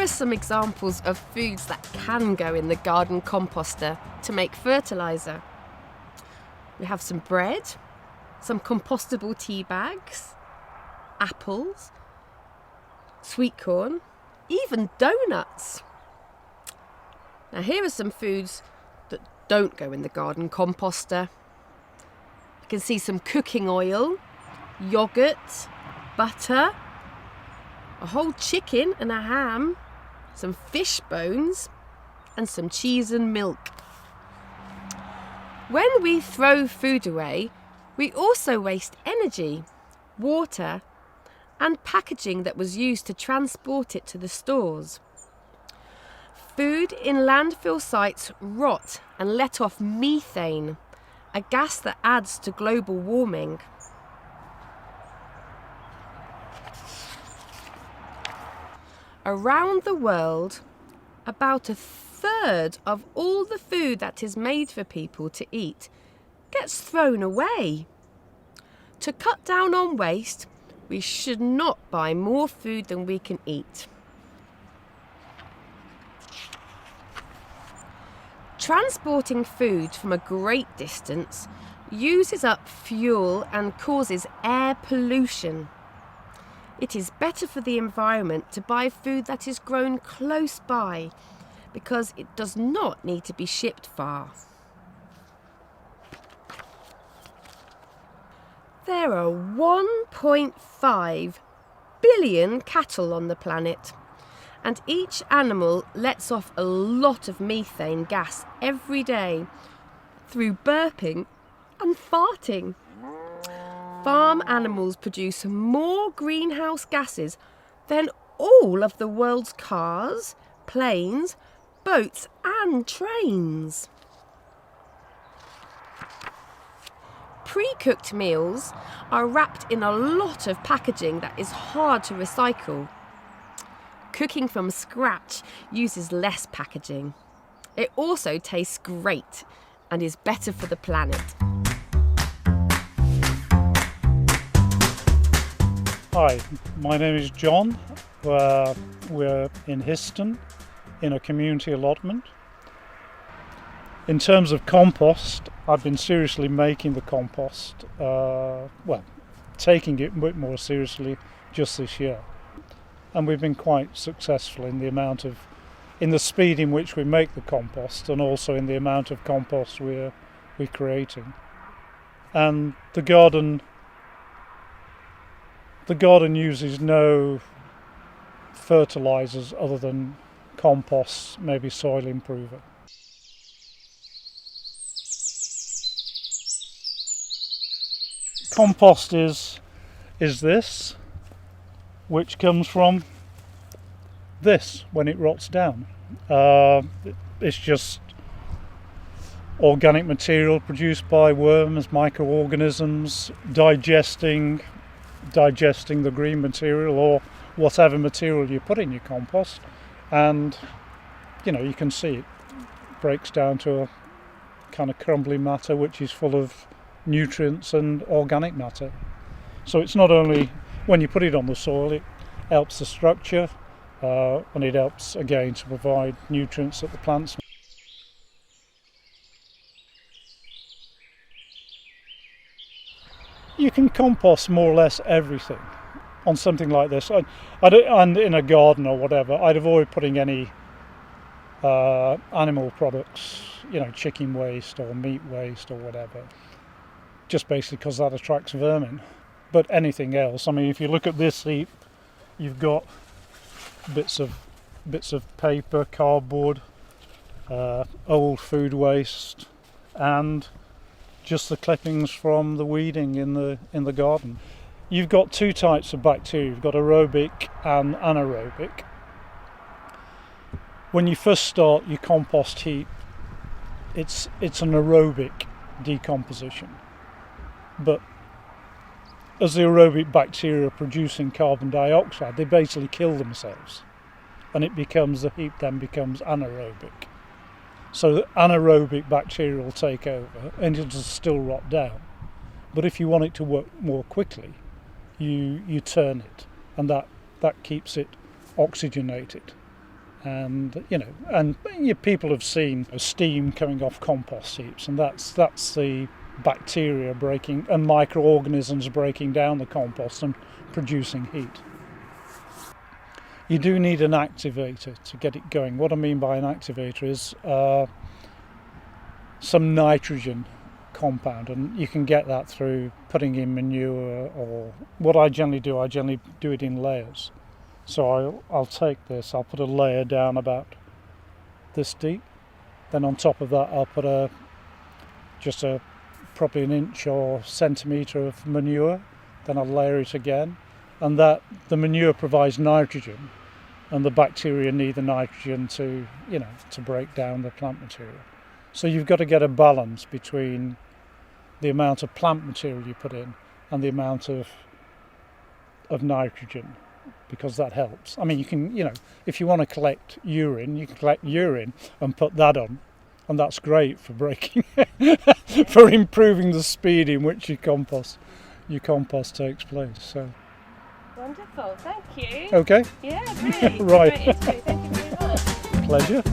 are some examples of foods that can go in the garden composter to make fertiliser. We have some bread, some compostable tea bags, apples, sweet corn, even donuts. Now here are some foods that don't go in the garden composter. You can see some cooking oil, yoghurt, butter, a whole chicken and a ham, some fish bones, and some cheese and milk. When we throw food away, we also waste energy, water, and packaging that was used to transport it to the stores. Food in landfill sites rot and let off methane, a gas that adds to global warming. Around the world, about a third of all the food that is made for people to eat gets thrown away. To cut down on waste, we should not buy more food than we can eat. Transporting food from a great distance uses up fuel and causes air pollution. It is better for the environment to buy food that is grown close by because it does not need to be shipped far. There are 1.5 billion cattle on the planet, and each animal lets off a lot of methane gas every day through burping and farting. Farm animals produce more greenhouse gases than all of the world's cars, planes, boats and trains. Pre-cooked meals are wrapped in a lot of packaging that is hard to recycle. Cooking from scratch uses less packaging. It also tastes great and is better for the planet. Hi, my name is John. We're in Histon in a community allotment. In terms of compost, I've been seriously making the compost, taking it a bit more seriously just this year. And we've been quite successful in the speed in which we make the compost and also in the amount of compost we're creating. And the garden uses no fertilizers other than compost, maybe soil improver. Compost is this, which comes from this when it rots down. It's just organic material produced by worms, microorganisms, digesting the green material or whatever material you put in your compost, and you can see it breaks down to a kind of crumbly matter which is full of nutrients and organic matter. So it's not only when you put it on the soil, it helps the structure and it helps again to provide nutrients that the plants need. You can compost more or less everything on something like this. And in a garden or whatever, I'd avoid putting any animal products, chicken waste or meat waste or whatever, just basically because that attracts vermin. But anything else, if you look at this heap, you've got bits of paper, cardboard, old food waste, and just the clippings from the weeding in the garden. You've got two types of bacteria. You've got aerobic and anaerobic. When you first start your compost heap, it's an aerobic decomposition. But as the aerobic bacteria are producing carbon dioxide, they basically kill themselves, and the heap then becomes anaerobic. So the anaerobic bacteria will take over and it'll still rot down. But if you want it to work more quickly, you turn it, and that keeps it oxygenated. And people have seen steam coming off compost heaps, and that's the bacteria breaking and microorganisms breaking down the compost and producing heat. You do need an activator to get it going. What I mean by an activator is some nitrogen compound, and you can get that through putting in manure, or what I generally do it in layers. So I'll take this, I'll put a layer down about this deep, then on top of that I'll put probably an inch or centimetre of manure, then I'll layer it again, and that the manure provides nitrogen, and the bacteria need the nitrogen to break down the plant material. So you've got to get a balance between the amount of plant material you put in and the amount of nitrogen, because that helps. I mean, you can, if you want to collect urine, you can collect urine and put that on, and that's great for breaking, for improving the speed in which your compost takes place. So. Wonderful, thank you. Okay. Yeah, great. Right. Great interview. Thank you very much. Pleasure.